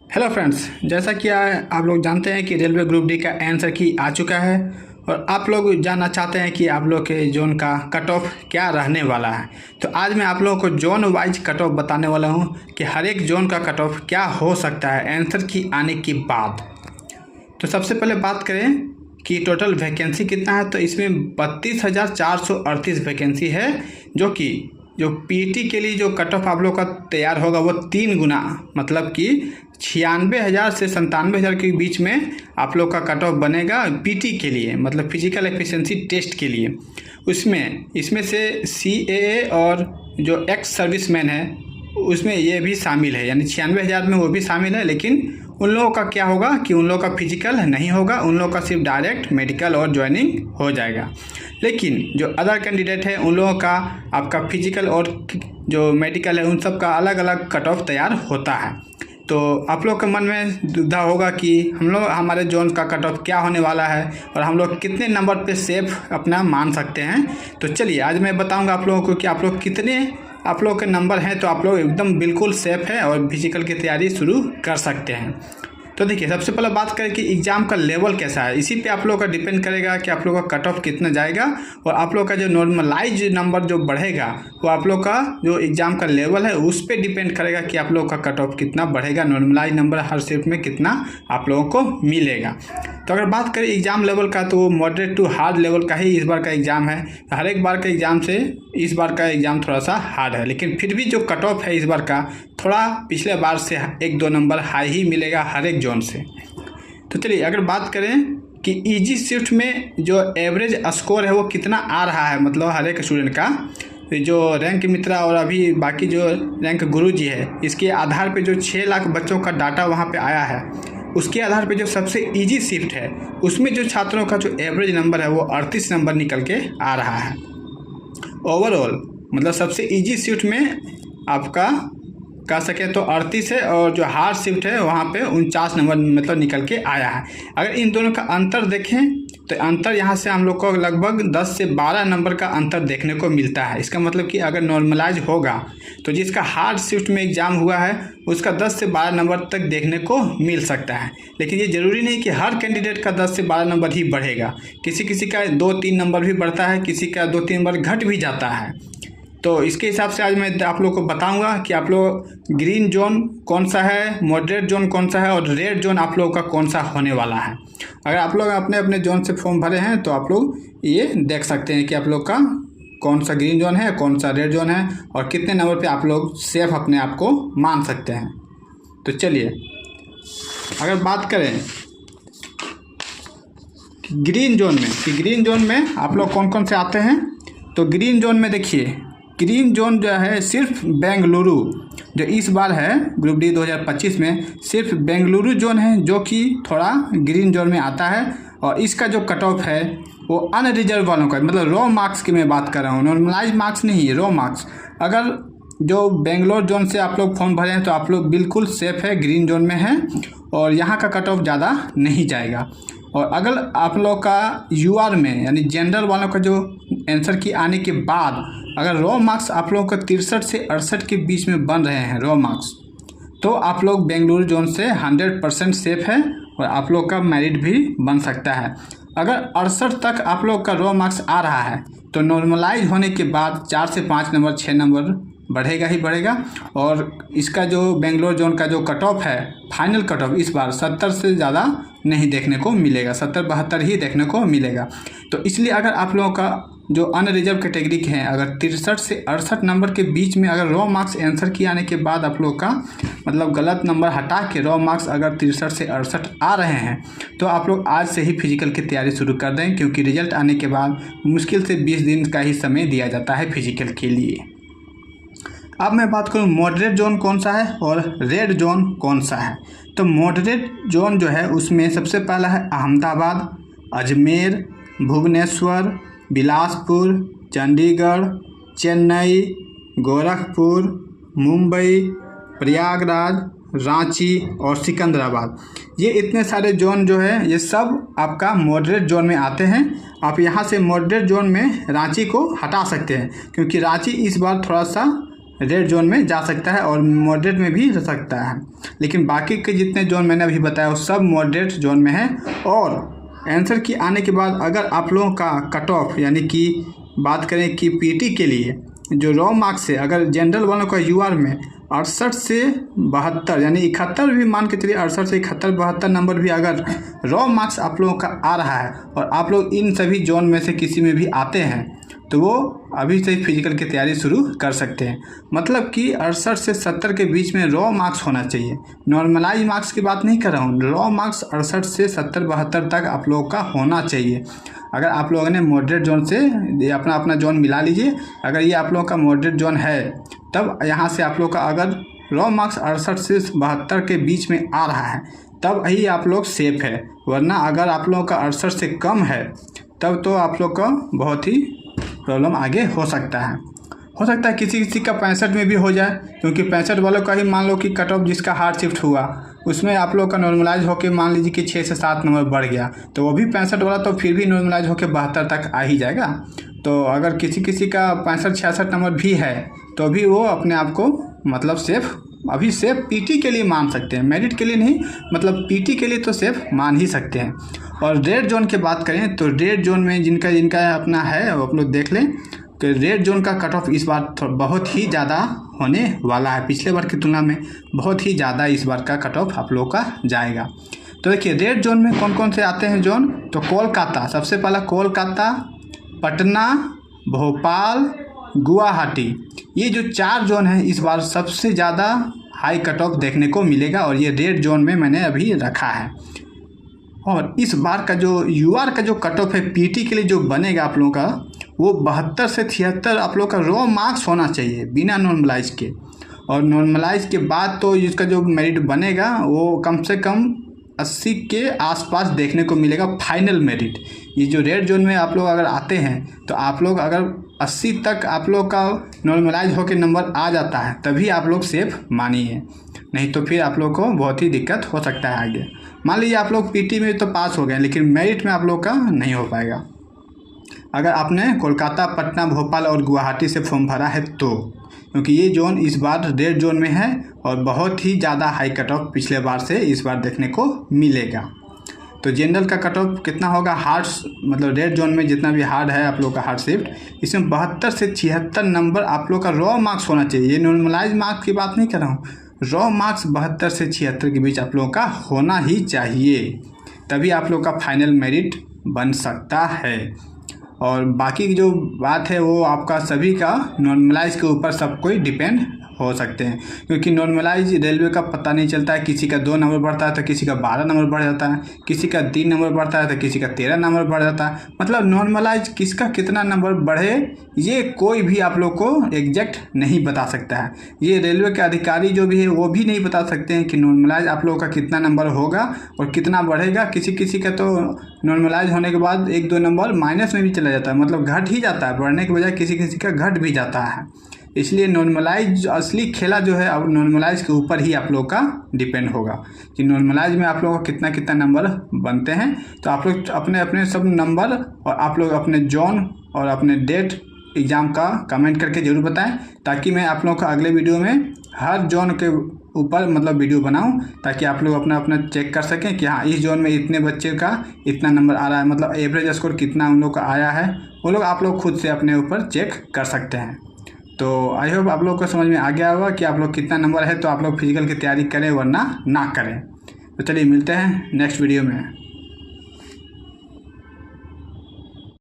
Hello friends, जैसा कि आप लोग जानते हैं कि रेलवे ग्रुप डी का आंसर की आ चुका है और आप लोग जानना चाहते हैं कि आप लोग के जोन का कट ऑफ क्या रहने वाला है। तो आज मैं आप लोगों को जोन वाइज कट ऑफ बताने वाला हूं कि हर एक जोन का कट ऑफ क्या हो सकता है आंसर की आने के बाद। तो सबसे पहले बात करें कि टोटल वैकेंसी कितना है, तो इसमें 32,438 वैकेंसी है, जो पीटी के लिए जो कट ऑफ आप लोग का तैयार होगा वो 3 गुना, मतलब कि 96,000 से 97,000 के बीच में आप लोग का कट ऑफ बनेगा पीटी के लिए, मतलब फिजिकल एफिशिएंसी टेस्ट के लिए। इसमें से सीएए और जो एक्स सर्विसमैन है उसमें ये भी शामिल है, यानी 96,000 में वो भी शामिल है। लेकिन उन लोगों का क्या होगा कि उन लोगों का फिजिकल नहीं होगा, उन लोगों का सिर्फ डायरेक्ट मेडिकल और ज्वाइनिंग हो जाएगा। लेकिन जो अदर कैंडिडेट है उन लोगों का आपका फिजिकल और जो मेडिकल है उन सब का अलग अलग कट ऑफ तैयार होता है। तो आप लोग के मन में दुविधा होगा कि हमारे जोन का कट ऑफ क्या होने वाला है और हम लोग कितने नंबर पे सेफ अपना मान सकते हैं। तो चलिए आज मैं बताऊंगा आप लोगों को कि आप लोग कितने आप लोग के नंबर हैं, तो आप लोग एकदम बिल्कुल सेफ है और फिजिकल की तैयारी शुरू कर सकते हैं। तो देखिए, सबसे पहले बात करें कि एग्ज़ाम का लेवल कैसा है। इसी पे आप लोगों का डिपेंड करेगा कि आप लोगों का कट ऑफ कितना जाएगा और आप लोग का जो नॉर्मलाइज नंबर जो बढ़ेगा वो आप लोग का जो एग्ज़ाम का लेवल है उस पर डिपेंड करेगा कि आप लोग का कट ऑफ कितना बढ़ेगा, नॉर्मलाइज नंबर हर शिफ्ट में कितना आप लोगों को मिलेगा। तो अगर बात करें एग्ज़ाम लेवल का, तो मॉडरेट टू हार्ड लेवल का ही इस बार का एग्ज़ाम है। हर एक बार का एग्ज़ाम से इस बार का एग्ज़ाम थोड़ा सा हार्ड है, लेकिन फिर भी जो कट ऑफ है इस बार का थोड़ा पिछले बार से 1-2 नंबर हाई ही मिलेगा हर एक जोन से। तो चलिए अगर बात करें कि ईजी शिफ्ट में जो एवरेज स्कोर है वो कितना आ रहा है, मतलब हर एक स्टूडेंट का जो रैंक मित्रा और अभी बाकी जो रैंक गुरुजी है, इसके आधार पे जो 6 लाख बच्चों का डाटा वहाँ पे आया है, उसके आधार पे जो सबसे इजी शिफ्ट है उसमें जो छात्रों का जो एवरेज नंबर है वो 38 नंबर निकल के आ रहा है। ओवरऑल मतलब सबसे इजी शिफ्ट में आपका कह सके तो 38 है और जो हार्ड शिफ्ट है वहाँ पे 49 नंबर मतलब निकल के आया है। अगर इन दोनों का अंतर देखें तो अंतर यहाँ से हम लोग को लगभग 10 से 12 नंबर का अंतर देखने को मिलता है। इसका मतलब कि अगर नॉर्मलाइज होगा तो जिसका हार्ड शिफ्ट में एग्ज़ाम हुआ है उसका 10 से 12 नंबर तक देखने को मिल सकता है। लेकिन ये ज़रूरी नहीं कि हर कैंडिडेट का 10 से 12 नंबर ही बढ़ेगा, किसी का 2-3 नंबर भी बढ़ता है, किसी का 2-3 नंबर घट भी जाता है। तो इसके हिसाब से आज मैं आप लोग को बताऊंगा कि आप लोग ग्रीन जोन कौन सा है, मॉडरेट जोन कौन सा है और रेड जोन आप लोगों का कौन सा होने वाला है। अगर आप लोग अपने अपने जोन से फॉर्म भरे हैं तो आप लोग ये देख सकते हैं कि आप लोग का कौन सा ग्रीन जोन है, कौन सा रेड जोन है और कितने नंबर पे आप लोग सेफ अपने आप को मान सकते हैं। तो चलिए अगर बात करें ग्रीन जोन में कि ग्रीन जोन में आप लोग कौन कौन से आते हैं, तो ग्रीन जोन में देखिए, ग्रीन जोन जो है सिर्फ बेंगलुरु जो इस बार है ग्रुप डी 2025 में सिर्फ बेंगलुरु जोन है जो कि थोड़ा ग्रीन जोन में आता है। और इसका जो कट ऑफ है वो अनरिजर्व वालों का, मतलब रॉ मार्क्स की मैं बात कर रहा हूँ, नॉर्मलाइज मार्क्स नहीं, रॉ मार्क्स। अगर जो बेंगलोर जोन से आप लोग फॉर्म भरे हैं तो आप लोग बिल्कुल सेफ है, ग्रीन जोन में है और यहाँ का कट ऑफ ज़्यादा नहीं जाएगा। और अगर आप लोग का यूआर में यानी जनरल वालों का जो आंसर की आने के बाद अगर रॉ मार्क्स आप लोगों का 63 से 68 के बीच में बन रहे हैं रॉ मार्क्स, तो आप लोग बेंगलुरु जोन से 100% सेफ है और आप लोग का मेरिट भी बन सकता है। अगर 68 तक आप लोग का रॉ मार्क्स आ रहा है तो नॉर्मलाइज होने के बाद 4 से 5 नंबर 6 नंबर बढ़ेगा ही बढ़ेगा। और इसका जो बेंगलोर जोन का जो कट ऑफ है, फाइनल कट ऑफ इस बार 70 से ज़्यादा नहीं देखने को मिलेगा, 70-72 ही देखने को मिलेगा। तो इसलिए अगर आप लोगों का जो अनरिजर्व कैटेगरी के हैं अगर 63 से 68 नंबर के बीच में अगर रॉ मार्क्स आंसर की आने के बाद आप लोग का मतलब गलत नंबर हटा के रॉ मार्क्स अगर 63 से 68 आ रहे हैं तो आप लोग आज से ही फिजिकल की तैयारी शुरू कर दें, क्योंकि रिजल्ट आने के बाद मुश्किल से 20 दिन का ही समय दिया जाता है फिजिकल के लिए। अब मैं बात करूं मॉडरेट जोन कौन सा है और रेड जोन कौन सा है। तो मॉडरेट जोन जो है उसमें सबसे पहला है अहमदाबाद, अजमेर, भुवनेश्वर, बिलासपुर, चंडीगढ़, चेन्नई, गोरखपुर, मुंबई, प्रयागराज, रांची और सिकंदराबाद। ये इतने सारे जोन जो है ये सब आपका मॉडरेट जोन में आते हैं। आप यहाँ से मॉडरेट जोन में रांची को हटा सकते हैं, क्योंकि रांची इस बार थोड़ा सा रेड जोन में जा सकता है और मॉडरेट में भी जा सकता है। लेकिन बाकी के जितने जोन मैंने अभी बताया वो सब मॉडरेट जोन में है। और आंसर की आने के बाद अगर आप लोगों का कट ऑफ यानी कि बात करें कि पीटी के लिए जो रॉ मार्क्स है, अगर जनरल वालों का यूआर में 68 से 72 यानी 71 भी मान के चलिए, 68 से 71 72 नंबर भी अगर रॉ मार्क्स आप लोगों का आ रहा है और आप लोग इन सभी जोन में से किसी में भी आते हैं तो वो अभी से फिजिकल की तैयारी शुरू कर सकते हैं। मतलब कि 68 से 70 के बीच में रॉ मार्क्स होना चाहिए। नॉर्मलाइज मार्क्स की बात नहीं कर रहा हूँ, रॉ मार्क्स 68 से 70 72 तक आप लोगों का होना चाहिए। अगर आप लोगों ने मॉडरेट जोन से अपना अपना जोन मिला लीजिए। अगर ये आप लोगों का मॉडरेट जोन है तब यहाँ से आप लोग का अगर रॉ मार्क्स 68 से 72 के बीच में आ रहा है तब ही आप लोग सेफ है। वरना अगर आप लोगों का 68 से कम है तब तो आप लोग का बहुत ही प्रॉब्लम आगे हो सकता है। किसी किसी का 65 में भी हो जाए, क्योंकि 65 वालों का ही मान लो कि कट ऑफ जिसका हार्ड शिफ्ट हुआ उसमें आप लोग का नॉर्मलाइज होकर मान लीजिए कि 6 से 7 नंबर बढ़ गया तो वो भी 65 वाला तो फिर भी नॉर्मलाइज होकर 72 तक आ ही जाएगा। तो अगर किसी किसी का 65 66 नंबर भी है तो भी वो अपने आप को मतलब सेफ अभी सेफ पीटी के लिए मान सकते हैं, मेरिट के लिए नहीं, मतलब पीटी के लिए तो सेफ मान ही सकते हैं। और रेड जोन की बात करें तो रेड जोन में जिनका जिनका अपना है वो आप लोग देख लें कि रेड जोन का कट ऑफ इस बार बहुत ही ज़्यादा होने वाला है। पिछले बार की तुलना में बहुत ही ज़्यादा इस बार का कट ऑफ आप लोगों का जाएगा। तो देखिए रेड जोन में कौन कौन से आते हैं जोन, तो कोलकाता सबसे पहला, कोलकाता, पटना, भोपाल, गुवाहाटी, ये जो 4 जोन हैं इस बार सबसे ज़्यादा हाई कट ऑफ देखने को मिलेगा और ये रेड जोन में मैंने अभी रखा है। और इस बार का जो यूआर का जो कट ऑफ है पीटी के लिए जो बनेगा आप लोगों का वो 72 से 76 आप लोग का रॉ मार्क्स होना चाहिए बिना नॉर्मलाइज के। और नॉर्मलाइज के बाद तो इसका जो मेरिट बनेगा वो कम से कम 80 के आसपास देखने को मिलेगा फाइनल मेरिट। ये जो रेड जोन में आप लोग अगर आते हैं तो आप लोग अगर 80 तक आप लोग का नॉर्मलाइज होकर नंबर आ जाता है तभी आप लोग सेफ मानिए, नहीं तो फिर आप लोग को बहुत ही दिक्कत हो सकता है आगे। मान लीजिए आप लोग पीटी में तो पास हो गए लेकिन मेरिट में आप लोग का नहीं हो पाएगा अगर आपने कोलकाता, पटना, भोपाल और गुवाहाटी से फॉर्म भरा है तो, क्योंकि ये जोन इस बार रेड जोन में है और बहुत ही ज़्यादा हाई कट ऑफ पिछले बार से इस बार देखने को मिलेगा। तो जनरल का कट ऑफ कितना होगा, हार्ड मतलब रेड जोन में जितना भी हार्ड है आप लोग का हार्ड शिफ्ट, इसमें 72 से 76 नंबर आप लोग का रॉ मार्क्स होना चाहिए। ये नॉर्मलाइज मार्क्स की बात नहीं कर रहा हूँ, रॉ मार्क्स 72 से 76 के बीच आप लोगों का होना ही चाहिए, तभी आप लोग का फाइनल मेरिट बन सकता है। और बाकी की जो बात है वो आपका सभी का नॉर्मलाइज के ऊपर सब कोई डिपेंड हो सकते हैं, क्योंकि नॉर्मलाइज रेलवे का पता नहीं चलता है, किसी का 2 नंबर बढ़ता है तो किसी का 12 नंबर बढ़ जाता है, किसी का 3 नंबर बढ़ता है तो किसी का 13 नंबर बढ़ जाता है। मतलब नॉर्मलाइज किसका कितना नंबर बढ़े ये कोई भी आप लोग को एग्जैक्ट नहीं बता सकता है। ये रेलवे के अधिकारी जो भी है वो भी नहीं बता सकते हैं कि नॉर्मलाइज आप लोगों का कितना नंबर होगा और कितना बढ़ेगा। किसी किसी का तो नॉर्मलाइज होने के बाद 1-2 नंबर माइनस में भी चला जाता है, मतलब घट ही जाता है, बढ़ने के बजाय किसी किसी का घट भी जाता है। इसलिए नॉर्मलाइज असली खेला जो है अब नॉर्मलाइज के ऊपर ही आप लोग का डिपेंड होगा कि नॉर्मलाइज में आप लोग का कितना कितना नंबर बनते हैं। तो आप लोग अपने अपने सब नंबर और आप लोग अपने जोन और अपने डेट एग्ज़ाम का कमेंट करके ज़रूर बताएं, ताकि मैं आप लोग का अगले वीडियो में हर जोन के ऊपर मतलब वीडियो बनाऊं, ताकि आप लोग अपना अपना चेक कर सकें कि हाँ इस जोन में इतने बच्चे का इतना नंबर आ रहा है, मतलब एवरेज स्कोर कितना उन लोग का आया है, वो लोग आप लोग खुद से अपने ऊपर चेक कर सकते हैं। तो आई होप आप लोग को समझ में आ गया होगा कि आप लोग कितना नंबर है, तो आप लोग फिजिकल की तैयारी करें वरना ना करें। तो चलिए मिलते हैं नेक्स्ट वीडियो में।